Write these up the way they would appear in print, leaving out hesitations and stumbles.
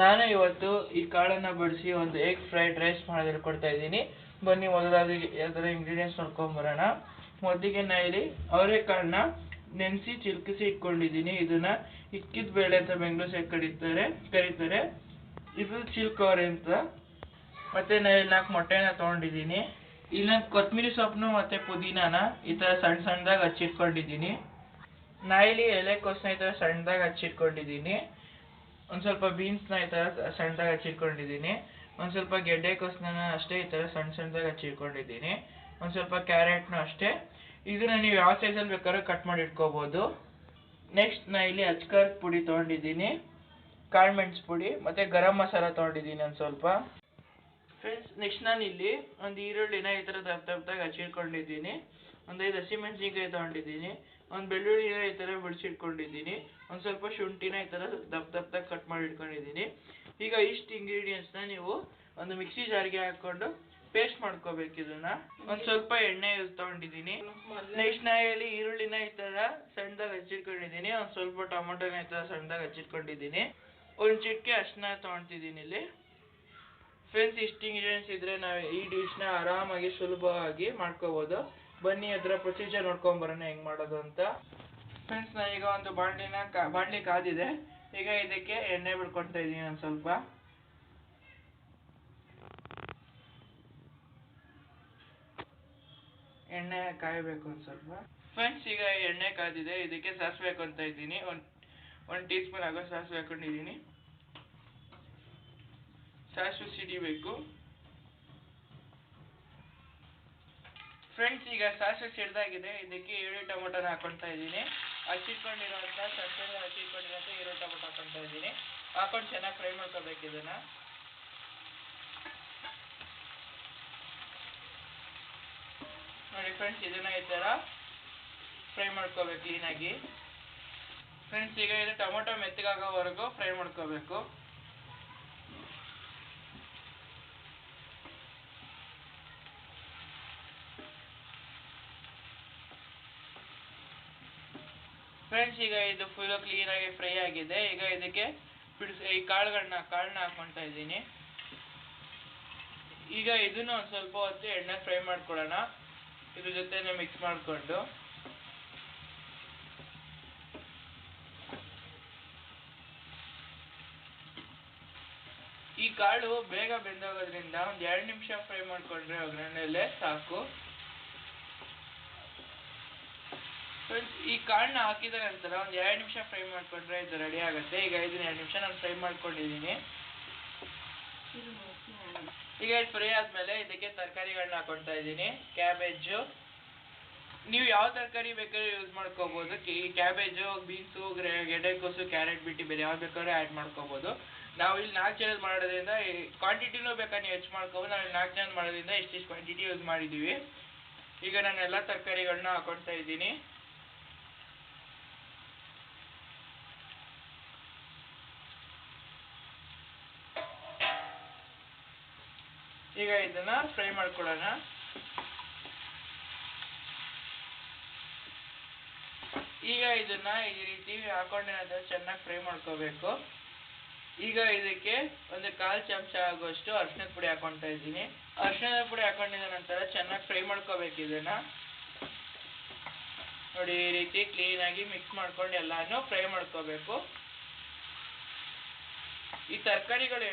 ನಾನು ಇವತ್ತು ಈ ಕಾಳನ್ನ ಬಳಸಿ ಒಂದು ಎಗ್ ಫ್ರೈಡ್ ರೈಸ್ ಮಾಡೋದು ಹೇಳ್ಕೊಡ್ತಾ ಇದ್ದೀನಿ. ಬನ್ನಿ ಮೊದಲಾಗಿ ಅದರ ಇಂಗ್ರೀಡಿಯೆಂಟ್ಸ್ ನೋಡ್ಕೊಂಬರೋಣ. ಮೊದಲಿಗೆ ನಾ ಇಲ್ಲಿ ಅವರೆಕಾಳನ್ನ ನೆನೆಸಿ ಚಿಲ್ಕಿಸಿ ಇಟ್ಕೊಂಡಿದ್ದೀನಿ. ಇದನ್ನ ಇಕ್ಕಿದ ಬೇಳೆ ಅಂತ ಬೆಂಗಳೂರು ಸೈಡ್ ಕರೀತಾರೆ. ಇದು ಚಿಲ್ಕವರೆ ಅಂತ. ಮತ್ತೆ ನಾ ಇಲ್ಲಿ 4 ಮೊಟ್ಟೆನ ತೊಗೊಂಡಿದ್ದೀನಿ. ಇಲ್ಲಿ ನಾನು ಕೊತ್ತಂಬರಿ ಸೊಪ್ಪನ್ನು ಮತ್ತೆ ಪುದೀನಾನ ಈ ಥರ ಸಣ್ಣ ಸಣ್ಣದಾಗಿ ಹಚ್ಚಿಟ್ಕೊಂಡಿದ್ದೀನಿ. ನಾ ಇಲ್ಲಿ ಎಲೆಕೋಸನ್ನ ಈ ಥರ ಸಣ್ಣದಾಗಿ ಹಚ್ಚಿಟ್ಕೊಂಡಿದ್ದೀನಿ. ಒಂದು ಸ್ವಲ್ಪ ಬೀನ್ಸ್ನ ಈ ಥರ ಸಣ್ಣದಾಗಿ ಹಚ್ಚಿಟ್ಕೊಂಡಿದ್ದೀನಿ. ಒಂದು ಸ್ವಲ್ಪ ಗೆಡ್ಡೆಕೋಸನ್ನ ಅಷ್ಟೇ ಈ ಥರ ಸಣ್ಣದಾಗಿ ಹಚ್ಚಿಟ್ಕೊಂಡಿದ್ದೀನಿ. ಒಂದು ಸ್ವಲ್ಪ ಕ್ಯಾರೆಟ್ನ ಅಷ್ಟೇ. ಇದನ್ನ ನೀವು ಯಾವ ಸೈಜಲ್ಲಿ ಬೇಕಾದ್ರೂ ಕಟ್ ಮಾಡಿ ಇಟ್ಕೋಬೋದು. ನೆಕ್ಸ್ಟ್ ನಾ ಇಲ್ಲಿ ಅಚ್ಕಾರದ ಪುಡಿ ತೊಗೊಂಡಿದ್ದೀನಿ, ಕಾಳು ಮೆಣಸು ಪುಡಿ ಮತ್ತು ಗರಂ ಮಸಾಲ ತೊಗೊಂಡಿದ್ದೀನಿ ಒಂದು ಸ್ವಲ್ಪ. ಫ್ರೆಂಡ್ಸ್, ನೆಕ್ಸ್ಟ್ ನಾನು ಇಲ್ಲಿ ಒಂದು ಈರುಳ್ಳಿನ ಈ ಥರ ದಪ್ಪದಾಗಿ ಹಚ್ಚಿಟ್ಕೊಂಡಿದ್ದೀನಿ. ಒಂದು 5 ಹಸಿಮೆಣಸಿನ್ಕಾಯಿ ತೊಗೊಂಡಿದ್ದೀನಿ. ಒಂದು ಬೆಳ್ಳುಳ್ಳಿನ ಈ ಥರ ಬಿಡಿಸಿಟ್ಕೊಂಡಿದ್ದೀನಿ. ಒಂದು ಸ್ವಲ್ಪ ಶುಂಠಿನ ಈ ಥರ ದಪ್ಪದಾಗಿ ಕಟ್ ಮಾಡಿ ಇಟ್ಕೊಂಡಿದ್ದೀನಿ. ಈಗ ಇಷ್ಟು ಇಂಗ್ರೀಡಿಯೆಂಟ್ಸ್ನ ನೀವು ಒಂದು ಮಿಕ್ಸಿ ಜಾರ್ಗೆ ಹಾಕ್ಕೊಂಡು ಪೇಸ್ಟ್ ಮಾಡ್ಕೋಬೇಕು. ಇದನ್ನ ಒಂದು ಸ್ವಲ್ಪ ಎಣ್ಣೆ ತೊಗೊಂಡಿದ್ದೀನಿ. ನೆಕ್ಸ್ಟ್ ನಾ ಇಲ್ಲಿ ಈರುಳ್ಳಿನ ಈ ಥರ ಸಣ್ಣದಾಗಿ ಹಚ್ಚಿಟ್ಕೊಂಡಿದ್ದೀನಿ. ಒಂದು ಸ್ವಲ್ಪ ಟೊಮೊಟೊನ ಈ ಥರ ಸಣ್ಣದಾಗಿ ಹಚ್ಚಿಟ್ಕೊಂಡಿದ್ದೀನಿ. ಒಂದು ಚಿಟಿಕೆ ಅರಿಶಿನ ತೊಗೊತಿದ್ದೀನಿ ಇಲ್ಲಿ. ಫ್ರೆಂಡ್ಸ್, ಇಷ್ಟು ಇಂಗ್ರೀಡಿಯೆಂಟ್ಸ್ ಇದ್ರೆ ನಾವು ಈ ಡಿಶ್ನ ಆರಾಮಾಗಿ ಸುಲಭವಾಗಿ ಮಾಡ್ಕೋಬೋದು. ಬನ್ನಿ ಅದರ ಪ್ರೊಸೀಜರ್ ನೋಡ್ಕೊಂಬರೋಣ ಹೆಂಗೆ ಮಾಡೋದು ಅಂತ. ಫ್ರೆಂಡ್ಸ್, ನಾನು ಈಗ ಒಂದು ಬಾಣಲಿ ಕಾದಿದೆ. ಈಗ ಇದಕ್ಕೆ ಎಣ್ಣೆ ಬಿಡ್ಕೊಳ್ತಾ ಇದ್ದೀನಿ. ಒಂದು ಸ್ವಲ್ಪ ಎಣ್ಣೆ ಕಾಯಬೇಕು ಒಂದು ಸ್ವಲ್ಪ. ಫ್ರೆಂಡ್ಸ್, ಈಗ ಎಣ್ಣೆ ಕಾದಿದೆ. ಇದಕ್ಕೆ ಸಾಸಿವೆ ಹಾಕೊತಾ ಇದ್ದೀನಿ. ಒಂದು ಟೀ ಸ್ಪೂನ್ ಆಗೋ ಸಾಸಿವೆ ಹಾಕೊಂಡಿದ್ದೀನಿ. ಸಾಸಿವೆ ಸಿಡಿಬೇಕು. ಫ್ರೆಂಡ್ಸ್, ಈಗ ಸಾಸಿವೆ ಸಿಡ್ದಾಗಿದೆ. ಇದಕ್ಕೆ 7 ಟೊಮೊಟೊನ ಹಾಕೊಳ್ತಾ ಇದ್ದೀನಿ. ಹಚ್ಚಿಟ್ಕೊಂಡಿರೋಂಥ ಹಚ್ಚಿಟ್ಕೊಂಡಿರೋಂಥ 7 ಟೊಮೊಟೊ ಹಾಕೊಳ್ತಾ ಇದ್ದೀನಿ. ಹಾಕೊಂಡು ಚೆನ್ನಾಗಿ ಫ್ರೈ ಮಾಡ್ಕೋಬೇಕು ಇದನ್ನ. ನೋಡಿ ಫ್ರೆಂಡ್ಸ್, ಇದನ್ನ ಈ ಥರ ಫ್ರೈ ಮಾಡ್ಕೋಬೇಕು ಕ್ಲೀನಾಗಿ. ಫ್ರೆಂಡ್ಸ್, ಈಗ ಇದು ಟೊಮೊಟೊ ಮೆತ್ತಗಾಗೋವರೆಗೂ ಫ್ರೈ ಮಾಡ್ಕೋಬೇಕು. ಫ್ರೆಂಡ್ಸ್, ಈಗ ಇದು ಫುಲ್ ಕ್ಲೀನಾಗಿ ಫ್ರೈ ಆಗಿದೆ. ಈಗ ಇದಕ್ಕೆ ಈ ಕಾಳನ್ನ ಹಾಕೊಳ್ತಾ ಇದ್ದೀನಿ. ಈಗ ಇದನ್ನು ಒಂದು ಸ್ವಲ್ಪ ಹೊತ್ತು ಎಣ್ಣೆ ಫ್ರೈ ಮಾಡ್ಕೊಳ್ಳೋಣ. ಇದ್ರ ಜೊತೆನೆ ಮಿಕ್ಸ್ ಮಾಡಿಕೊಂಡು ಈ ಕಾಳು ಬೇಗ ಬೆಂದೋಗೋದ್ರಿಂದ ಒಂದು 2 ನಿಮಿಷ ಫ್ರೈ ಮಾಡ್ಕೊಂಡ್ರೆ ಒಗ್ಗರಣೆಯಲ್ಲೇ ಸಾಕು. ಫ್ರೆಂಡ್ಸ್, ಈ ಕಾಳನ್ನ ಹಾಕಿದ ನಂತರ ಒಂದು 2 ನಿಮಿಷ ಫ್ರೈ ಮಾಡ್ಕೊಂಡ್ರೆ ಇದು ರೆಡಿ ಆಗುತ್ತೆ. ಈಗ ಇದನ್ನ 2 ನಿಮಿಷ ನಾನು ಫ್ರೈ ಮಾಡ್ಕೊಂಡಿದ್ದೀನಿ. ಈಗ ಇದು ಫ್ರೈ ಆದಮೇಲೆ ಇದಕ್ಕೆ ತರಕಾರಿಗಳನ್ನ ಹಾಕೊಳ್ತಾ ಇದ್ದೀನಿ. ಕ್ಯಾಬೇಜು, ನೀವು ಯಾವ ತರಕಾರಿ ಬೇಕಾದ್ರೂ ಯೂಸ್ ಮಾಡ್ಕೋಬೋದು. ಈ ಕ್ಯಾಬೇಜು, ಬೀನ್ಸು, ಗೆಡ್ಡೆಕೋಸು, ಕ್ಯಾರೆಟ್ ಬಿಟ್ಟು ಬೇರೆ ಯಾವ್ದು ಬೇಕಾದ್ರೂ ಆ್ಯಡ್ ಮಾಡ್ಕೋಬೋದು. ನಾವು ಇಲ್ಲಿ 4 ಜನದ ಮಾಡೋದ್ರಿಂದ ಕ್ವಾಂಟಿಟಿನೂ ಬೇಕಾದ್ರೆ ನೀವು ಹೆಚ್ಚು ಮಾಡ್ಕೋಬೋದು. ನಾವು 4 ಜನದ ಮಾಡೋದ್ರಿಂದ ಇಷ್ಟಿಷ್ಟು ಕ್ವಾಂಟಿಟಿ ಯೂಸ್ ಮಾಡಿದ್ದೀವಿ. ಈಗ ನಾನು ಎಲ್ಲ ತರಕಾರಿಗಳನ್ನ ಹಾಕೊಳ್ತಾ ಇದ್ದೀನಿ. ಈಗ ಇದನ್ನ ಫ್ರೈ ಮಾಡ್ಕೊಳ್ಳೋಣ. ಈಗ ಇದನ್ನ ಈ ರೀತಿ ಹಾಕೊಂಡ ನಂತರ ಚೆನ್ನಾಗಿ ಫ್ರೈ ಮಾಡ್ಕೋಬೇಕು. ಈಗ ಇದಕ್ಕೆ ಒಂದು 1/4 ಚಮಚ ಆಗುವಷ್ಟು ಅರಿಶಿಣದ ಪುಡಿ ಹಾಕೊಳ್ತಾ ಇದ್ದೀನಿ. ಅರಿಶಿಣದ ಪುಡಿ ಹಾಕೊಂಡಿದ ನಂತರ ಚೆನ್ನಾಗಿ ಫ್ರೈ ಮಾಡ್ಕೋಬೇಕು ಇದನ್ನ. ನೋಡಿ, ಈ ರೀತಿ ಕ್ಲೀನಾಗಿ ಮಿಕ್ಸ್ ಮಾಡ್ಕೊಂಡು ಎಲ್ಲಾನು ಫ್ರೈ ಮಾಡ್ಕೋಬೇಕು. ಈ ತರಕಾರಿಗಳು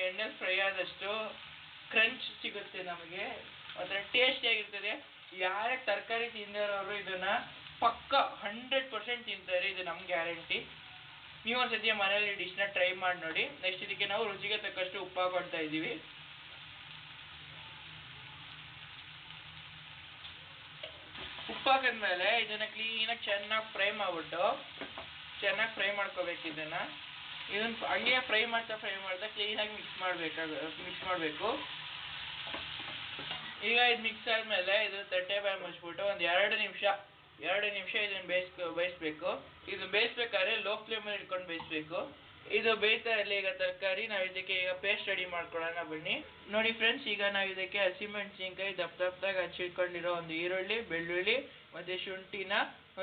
ಎಣ್ಣೆ ಫ್ರೈ ಆದಷ್ಟು ಕ್ರಂಚ್ ಸಿಗುತ್ತೆ ನಮಗೆ, ಅದರ ಟೇಸ್ಟಿಯಾಗಿರ್ತದೆ. ಯಾರೇ ತರಕಾರಿ ತಿಂದಿರೋರು ಇದನ್ನ ಪಕ್ಕ 100% ತಿಂತಾರೆ. ಇದು ನಮ್ಮ ಗ್ಯಾರಂಟಿ. ನೀವು ಒಂದ್ಸತಿ ಮನೇಲಿ ಡಿಶ್ನ ಟ್ರೈ ಮಾಡಿ ನೋಡಿ. ನೆಕ್ಸ್ಟ್ ಇದಕ್ಕೆ ನಾವು ರುಚಿಗೆ ತಕ್ಕಷ್ಟು ಉಪ್ಪು ಹಾಕೊಳ್ತಾ ಇದ್ದೀವಿ. ಉಪ್ಪು ಹಾಕಿದ್ಮೇಲೆ ಇದನ್ನ ಕ್ಲೀನಾಗಿ ಚೆನ್ನಾಗಿ ಫ್ರೈ ಮಾಡ್ಕೋಬೇಕು. ಇದನ್ನ ಹಂಗೆ ಫ್ರೈ ಮಾಡ್ತಾ ಕ್ಲೀನಾಗಿ ಮಿಕ್ಸ್ ಮಾಡಬೇಕು. ಈಗ ಇದು ಮಿಕ್ಸ್ ಆದ್ಮೇಲೆ ಇದು ತಟ್ಟೆ ಬಾಯಿ ಮುಚ್ಚಿಬಿಟ್ಟು ಒಂದು 2 ನಿಮಿಷ ಇದನ್ನ ಬೇಯಿಸ್ಬೇಕು. ಇದು ಬೇಯಿಸ್ಬೇಕಾದ್ರೆ ಲೋ ಫ್ಲೇಮಲ್ಲಿ ಇಟ್ಕೊಂಡು ಬೇಯಿಸ್ಬೇಕು. ಇದು ಬೇಯ್ತಾ ಇರಲಿ. ಈಗ ತರಕಾರಿ ನಾವು ಇದಕ್ಕೆ ಈಗ ಪೇಸ್ಟ್ ರೆಡಿ ಮಾಡ್ಕೊಳ್ಳೋಣ ಬನ್ನಿ. ನೋಡಿ ಫ್ರೆಂಡ್ಸ್, ಈಗ ನಾವು ಇದಕ್ಕೆ ಹಸಿಮೆಣಸಿನ್ಕಾಯಿ ದಪ್ಪದಾಗಿ ಹಚ್ಚಿಟ್ಕೊಂಡಿರೋ ಒಂದು ಈರುಳ್ಳಿ, ಬೆಳ್ಳುಳ್ಳಿ ಮತ್ತು ಶುಂಠಿನ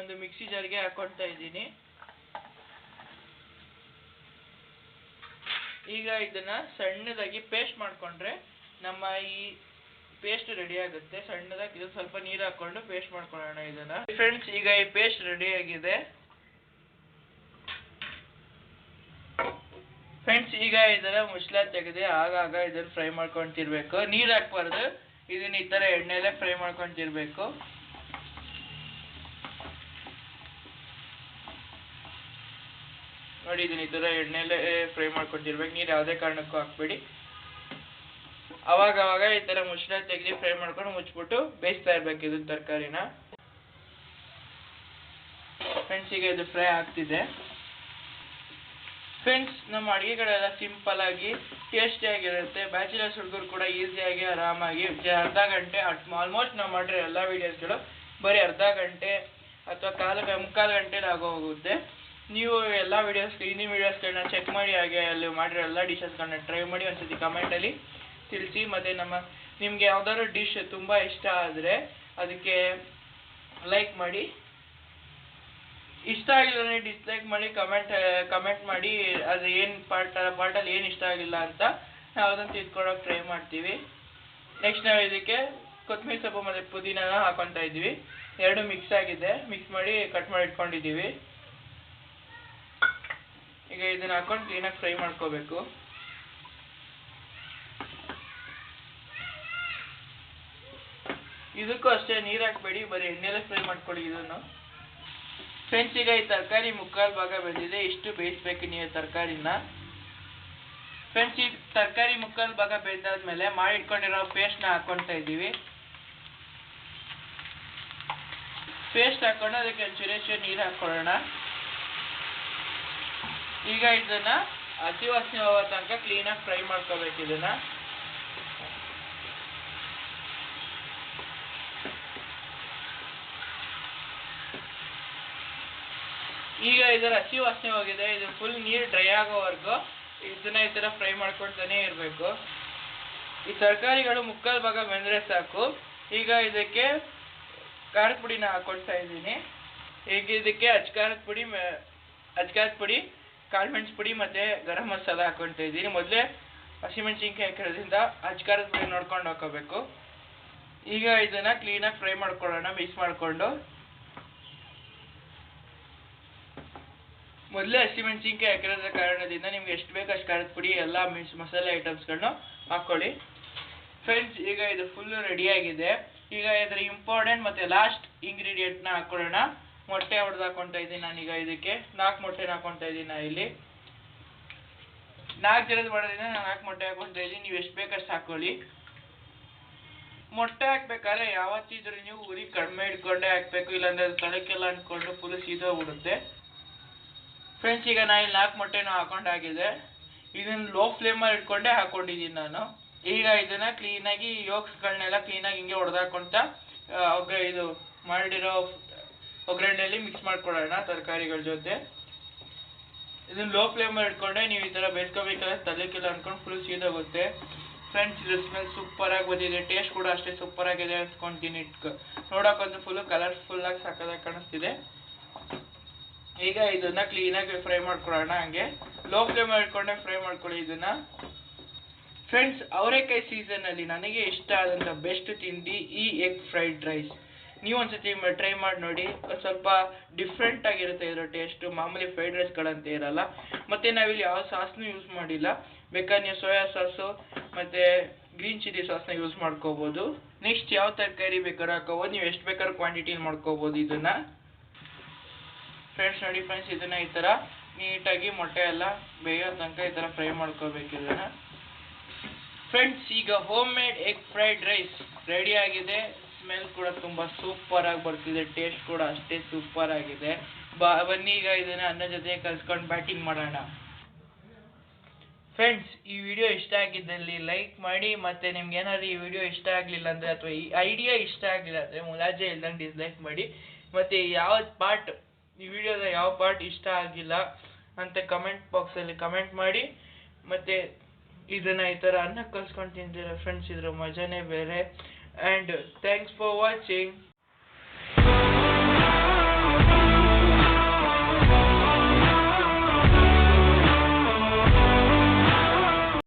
ಒಂದು ಮಿಕ್ಸಿ ಜಾರ್ಗೆ ಹಾಕೊಳ್ತಾ ಇದ್ದೀನಿ. ಈಗ ಇದನ್ನ ಸಣ್ಣದಾಗಿ ಪೇಸ್ಟ್ ಮಾಡ್ಕೊಂಡ್ರೆ ನಮ್ಮ ಈ ಪೇಸ್ಟ್ ರೆಡಿ ಆಗುತ್ತೆ. ಸಣ್ಣದಾಗಿ ಇದು ಸ್ವಲ್ಪ ನೀರು ಹಾಕೊಂಡು ಪೇಸ್ಟ್ ಮಾಡ್ಕೊಳ್ಳೋಣ ಇದನ್ನ. ಫ್ರೆಂಡ್ಸ್, ಈಗ ಈ ಪೇಸ್ಟ್ ರೆಡಿ ಆಗಿದೆ. ಫ್ರೆಂಡ್ಸ್, ಈಗ ಇದನ್ನ ಮುಚ್ಚಳ ತೆಗೆದು ಆಗಾಗ ಇದನ್ನ ಫ್ರೈ ಮಾಡ್ಕೊಂತಿರ್ಬೇಕು. ನೀರು ಹಾಕ್ಬಾರ್ದು, ಇದನ್ನ ಈ ತರ ಎಣ್ಣೆಲೆ ಫ್ರೈ ಮಾಡ್ಕೊಂತಿರ್ಬೇಕು. ನೋಡಿ, ಇದನ್ನ ಈ ತರ ಎಣ್ಣೆಲೆ ಫ್ರೈ ಮಾಡ್ಕೊಂತಿರ್ಬೇಕು. ನೀರು ಯಾವುದೇ ಕಾರಣಕ್ಕೂ ಹಾಕ್ಬೇಡಿ. ಅವಾಗ ಈ ತರ ಮುಚ್ಚಳ ತೆಗೆದು ಫ್ರೈ ಮಾಡ್ಕೊಂಡು ಮುಚ್ಚಿಬಿಟ್ಟು ಬೇಯಿಸ್ತಾ ಇರ್ಬೇಕು ಇದನ್ನ ತರಕಾರಿನ. ಫ್ರೆಂಡ್ಸ್, ಈಗ ಇದು ಫ್ರೈ ಆಗ್ತಿದೆ. ಫ್ರೆಂಡ್ಸ್, ನಮ್ಮ ಅಡುಗೆಗಳೆಲ್ಲ ಸಿಂಪಲ್ ಆಗಿ ಟೇಸ್ಟಿಯಾಗಿರುತ್ತೆ. ಬ್ಯಾಚುಲರ್ಸ್ ಹುಡುಗರು ಕೂಡ ಈಸಿಯಾಗಿ ಆರಾಮಾಗಿ ಅರ್ಧ ಗಂಟೆ ಆಲ್ಮೋಸ್ಟ್ ನಾವು ಮಾಡಿರೋ ಎಲ್ಲ ವೀಡಿಯೋಸ್ಗಳು ಬರೀ ಅರ್ಧ ಗಂಟೆ ಅಥವಾ ಮುಕ್ಕಾಲು ಗಂಟೆಲಿ ಆಗೋಗುತ್ತೆ. ನೀವು ಎಲ್ಲ ಹಿಂದಿನ ವೀಡಿಯೋಸ್ಗಳನ್ನ ಚೆಕ್ ಮಾಡಿ, ಹಾಗೆ ಅಲ್ಲಿ ಮಾಡಿರೋ ಎಲ್ಲ ಡಿಶಸ್ಗಳನ್ನ ಟ್ರೈ ಮಾಡಿ ಒಂದ್ಸತಿ ಕಮೆಂಟಲ್ಲಿ ತಿಳಿಸಿ. ಮತ್ತು ನಿಮಗೆ ಯಾವ್ದಾದ್ರು ಡಿಶ್ ತುಂಬ ಇಷ್ಟ ಆದರೆ ಅದಕ್ಕೆ ಲೈಕ್ ಮಾಡಿ, ಇಷ್ಟ ಆಗಿಲ್ಲ ಡಿಸ್ಲೈಕ್ ಮಾಡಿ, ಕಮೆಂಟ್ ಮಾಡಿ ಅದು ಏನು ಪಾರ್ಟಲ್ಲಿ ಏನು ಇಷ್ಟ ಆಗಿಲ್ಲ ಅಂತ ನಾವು ಅದನ್ನು ತಿಳ್ಕೊಳ್ಳೋಕೆ ಟ್ರೈ ಮಾಡ್ತೀವಿ. ನೆಕ್ಸ್ಟ್ ನಾವು ಇದಕ್ಕೆ ಕೊತ್ತಂಬರಿ ಸೊಪ್ಪು ಮತ್ತು ಪುದೀನ ಹಾಕೊತಾ ಇದ್ದೀವಿ. ಎರಡು ಮಿಕ್ಸ್ ಆಗಿದೆ, ಮಿಕ್ಸ್ ಮಾಡಿ ಕಟ್ ಮಾಡಿ ಇಟ್ಕೊಂಡಿದ್ದೀವಿ. ಈಗ ಇದನ್ನ ಹಾಕೊಂಡು ಕ್ಲೀನಾಗಿ ಫ್ರೈ ಮಾಡ್ಕೋಬೇಕು. ಇದಕ್ಕೂ ಅಷ್ಟೇ, ನೀರು ಹಾಕ್ಬೇಡಿ, ಬರೀ ಎಣ್ಣೆಲೆ ಫ್ರೈ ಮಾಡ್ಕೊಳ್ಳಿ ಇದನ್ನು. ಫ್ರೆಂಡ್ಸ್, ಈಗ ಈ ತರಕಾರಿ ಮುಕ್ಕಾಲು ಭಾಗ ಬೆಂದಿದೆ. ಇಷ್ಟು ಬೇಯಿಸ್ಬೇಕು ನೀವು ತರಕಾರಿನ. ಫ್ರೆಂಡ್ಸ್, ಈ ತರಕಾರಿ ಮುಕ್ಕಾಲು ಭಾಗ ಬೆಂದಾದ್ಮೇಲೆ ಮಾಡಿ ಇಟ್ಕೊಂಡಿರೋ ಪೇಸ್ಟ್ನ ಹಾಕೊತಾ ಇದ್ದೀವಿ. ಪೇಸ್ಟ್ ಹಾಕೊಂಡು ಅದಕ್ಕೆ ಒಂಚೂರು ನೀರು ಹಾಕೊಳ್ಳೋಣ. ಈಗ ಇದನ್ನ ಹಸಿ ವಾಸನೆ ಹೋಗೋ ತನಕ ಕ್ಲೀನಾಗಿ ಫ್ರೈ ಮಾಡ್ಕೋಬೇಕು ಇದನ್ನ. ಈಗ ಇದರ ಹಸಿ ವಾಸನೆ ಹೋಗಿದೆ. ಇದು ಫುಲ್ ನೀರು ಡ್ರೈ ಆಗೋವರೆಗೂ ಇದನ್ನ ಈ ಥರ ಫ್ರೈ ಮಾಡ್ಕೊಳ್ತಾನೆ ಇರಬೇಕು. ಈ ತರಕಾರಿಗಳು ಮುಕ್ಕಾಲು ಭಾಗ ಬೆಂದರೆ ಸಾಕು. ಈಗ ಇದಕ್ಕೆ ಖಾರದ ಪುಡಿನ ಹಾಕೊಳ್ತಾ ಇದ್ದೀನಿ. ಈಗ ಇದಕ್ಕೆ ಅಚ್ಕಾರದ ಪುಡಿ, ಕಾಳು ಮೆಣಸು ಪುಡಿ ಮತ್ತು ಗರಂ ಮಸಾಲ ಹಾಕೊಳ್ತಾ ಇದ್ದೀನಿ. ಮೊದಲೇ ಹಸಿಮೆಣಸಿನ್ಕಾಯಿ ಹಾಕಿರೋದ್ರಿಂದ ಅಚ್ಕಾರದ ಪುಡಿ ನೋಡ್ಕೊಂಡು ಹಾಕೋಬೇಕು. ಈಗ ಇದನ್ನು ಕ್ಲೀನಾಗಿ ಫ್ರೈ ಮಾಡ್ಕೊಳ್ಳೋಣ ಮಿಕ್ಸ್ ಮಾಡಿಕೊಂಡು. ಮೊದಲೇ ಹಸಿಮೆಣಸಿನ್ಕಾಯಿ ಹಾಕಿರೋದ್ರ ಕಾರಣದಿಂದ ನಿಮ್ಗೆ ಎಷ್ಟು ಬೇಕು ಅಷ್ಟು ಖಾರದ ಪುಡಿ ಎಲ್ಲ ಮಸಾಲೆ ಐಟಮ್ಸ್ಗಳನ್ನ ಹಾಕ್ಕೊಳ್ಳಿ. ಫ್ರೆಂಡ್ಸ್, ಈಗ ಇದು ಫುಲ್ಲು ರೆಡಿಯಾಗಿದೆ. ಈಗ ಇದರ ಇಂಪಾರ್ಟೆಂಟ್ ಮತ್ತು ಲಾಸ್ಟ್ ಇಂಗ್ರೀಡಿಯೆಂಟ್ನ ಹಾಕ್ಕೊಳ್ಳೋಣ. ಮೊಟ್ಟೆ ಹೊಡೆದು ಹಾಕೊತಾ ಇದ್ದೀನಿ ನಾನೀಗ. ಇದಕ್ಕೆ 4 ಮೊಟ್ಟೆನ ಹಾಕೊತಾ ಇದ್ದೀನಿ ಇಲ್ಲಿ. 4 ಜನದ ಮಾಡೋದ್ರಿಂದ ನಾನು 4 ಮೊಟ್ಟೆ ಹಾಕೊತಾ ಇದ್ದೀನಿ. ನೀವು ಎಷ್ಟು ಬೇಕಷ್ಟು ಹಾಕೊಳ್ಳಿ. ಮೊಟ್ಟೆ ಹಾಕ್ಬೇಕಾದ್ರೆ ಯಾವತ್ತಿದ್ರೂ ನೀವು ಉರಿ ಕಡಿಮೆ ಇಟ್ಕೊಂಡೇ ಹಾಕಬೇಕು, ಇಲ್ಲಾಂದರೆ ಅದು ತಳಕ್ಕೆಲ್ಲ ಅಂದ್ಕೊಂಡು ಫುಲ್ ಸೀದೋಗ್ಬಿಡುತ್ತೆ. ಫ್ರೆಂಡ್ಸ್, ಈಗ ನಾನು ಇಲ್ಲಿ 4 ಮೊಟ್ಟೆನೂ ಹಾಕೊಂಡಾಗಿದೆ. ಇದನ್ನು ಲೋ ಫ್ಲೇಮಲ್ಲಿ ಇಟ್ಕೊಂಡೇ ಹಾಕೊಂಡಿದ್ದೀನಿ ನಾನು. ಈಗ ಇದನ್ನು ಕ್ಲೀನಾಗಿ ಯೋಕ್ಸ್ಗಳನ್ನೆಲ್ಲ ಕ್ಲೀನಾಗಿ ಹಿಂಗೆ ಹೊಡೆದಾಕೊಂತ ಇದು ಮಾಡಿರೋ ಒಗ್ಗರಣೆಯಲ್ಲಿ ಮಿಕ್ಸ್ ಮಾಡ್ಕೊಳ್ಳೋಣ ತರಕಾರಿಗಳ ಜೊತೆ. ಇದನ್ನು ಲೋ ಫ್ಲೇಮಲ್ಲಿ ಇಟ್ಕೊಂಡೆ ನೀವು ಈ ಥರ ಬೇಯಿಸ್ಕೋಬೇಕಾದ್ರೆ ತಲೆಗೆಲ್ಲ ಅಂದ್ಕೊಂಡು ಫುಲ್ ಸೀದೋಗುತ್ತೆ. ಫ್ರೆಂಡ್ಸ್, ಇದು ಸ್ಮೆಲ್ ಸೂಪರಾಗಿ ಬಂದಿದೆ. ಟೇಸ್ಟ್ ಕೂಡ ಅಷ್ಟೇ ಸೂಪರಾಗಿದೆ ಅನ್ಸ್ಕೊತೀನಿ. ನೋಡೋಕ್ಕಂತೂ ಫುಲ್ಲು ಕಲರ್ಫುಲ್ಲಾಗಿ ಸಕ್ಕತ್ತಾಗಿ ಕಾಣಿಸ್ತಿದೆ. ಈಗ ಇದನ್ನು ಕ್ಲೀನಾಗಿ ಫ್ರೈ ಮಾಡ್ಕೊಳ್ಳೋಣ. ಹಂಗೆ ಲೋ ಫ್ಲೇಮಲ್ಲಿ ಇಟ್ಕೊಂಡೆ ಫ್ರೈ ಮಾಡ್ಕೊಳ್ಳಿ ಇದನ್ನು. ಫ್ರೆಂಡ್ಸ್, ಅವರೆಕಾಯಿ ಸೀಸನಲ್ಲಿ ನನಗೆ ಇಷ್ಟ ಆದಂಥ ಬೆಸ್ಟ್ ತಿಂಡಿ ಈ ಎಗ್ ಫ್ರೈಡ್ ರೈಸ್. ನೀವು ಒಂದ್ಸತಿ ಟ್ರೈ ಮಾಡಿ ನೋಡಿ. ಸ್ವಲ್ಪ ಡಿಫ್ರೆಂಟ್ ಆಗಿರುತ್ತೆ ಇದರ ಟೇಸ್ಟು. ಮಾಮೂಲಿ ಫ್ರೈಡ್ ರೈಸ್ಗಳಂತ ಇರಲ್ಲ. ಮತ್ತು ನಾವಿಲ್ಲಿ ಯಾವ ಸಾಸ್ನೂ ಯೂಸ್ ಮಾಡಿಲ್ಲ. ಬೇಕಾದ್ರೆ ನೀವು ಸೋಯಾ ಸಾಸು ಮತ್ತು ಗ್ರೀನ್ ಚಿಲ್ಲಿ ಸಾಸ್ನ ಯೂಸ್ ಮಾಡ್ಕೋಬೋದು. ನೆಕ್ಸ್ಟ್ ಯಾವ ತರಕಾರಿ ಬೇಕಾದ್ರೂ ಹಾಕೋಬೋದು. ನೀವು ಎಷ್ಟು ಬೇಕಾದ್ರೂ ಕ್ವಾಂಟಿಟಿಲಿ ಮಾಡ್ಕೋಬೋದು ಇದನ್ನು. ಫ್ರೆಂಡ್ಸ್, ನೋಡಿ ಫ್ರೆಂಡ್ಸ್, ಇದನ್ನು ಈ ಥರ ನೀಟಾಗಿ ಮೊಟ್ಟೆ ಎಲ್ಲ ಬೇಯೋ ತನಕ ಈ ಥರ ಫ್ರೈ ಮಾಡ್ಕೋಬೇಕು ಇದನ್ನು. ಫ್ರೆಂಡ್ಸ್, ಈಗ home made egg fried rice ready ಆಗಿದೆ. ಸ್ಮೆಲ್ ಕೂಡ ತುಂಬ ಸೂಪರಾಗಿ ಬರ್ತಿದೆ. ಟೇಸ್ಟ್ ಕೂಡ ಅಷ್ಟೇ ಸೂಪರ್ ಆಗಿದೆ. ಬನ್ನಿ ಈಗ ಇದನ್ನು ಅನ್ನ ಜೊತೆ ಕಲ್ಸ್ಕೊಂಡು ಬ್ಯಾಟಿಂಗ್ ಮಾಡೋಣ. ಫ್ರೆಂಡ್ಸ್, ಈ ವಿಡಿಯೋ ಇಷ್ಟ ಆಗಿದ್ದಲ್ಲಿ ಲೈಕ್ ಮಾಡಿ. ಮತ್ತು ನಿಮ್ಗೆ ಏನಾದರೂ ಈ ವಿಡಿಯೋ ಇಷ್ಟ ಆಗಲಿಲ್ಲ ಅಂದರೆ ಅಥವಾ ಈ ಐಡಿಯಾ ಇಷ್ಟ ಆಗಲಿಲ್ಲ ಅಂದರೆ ಮುಲಾಜೆ ಇಲ್ದಂಗೆ ಡಿಸ್ಲೈಕ್ ಮಾಡಿ. ಮತ್ತು ಈ ವಿಡಿಯೋದ ಯಾವ ಪಾರ್ಟ್ ಇಷ್ಟ ಆಗಿಲ್ಲ ಅಂತ ಕಮೆಂಟ್ ಬಾಕ್ಸಲ್ಲಿ ಕಮೆಂಟ್ ಮಾಡಿ. ಮತ್ತು ಇದನ್ನು ಈ ಥರ ಅನ್ನ ಕಲ್ಸ್ಕೊಂಡು ತಿಂತೀರ ಫ್ರೆಂಡ್ಸ್, ಇದ್ರ ಮಜಾನೇ ಬೇರೆ. And thanks for watching.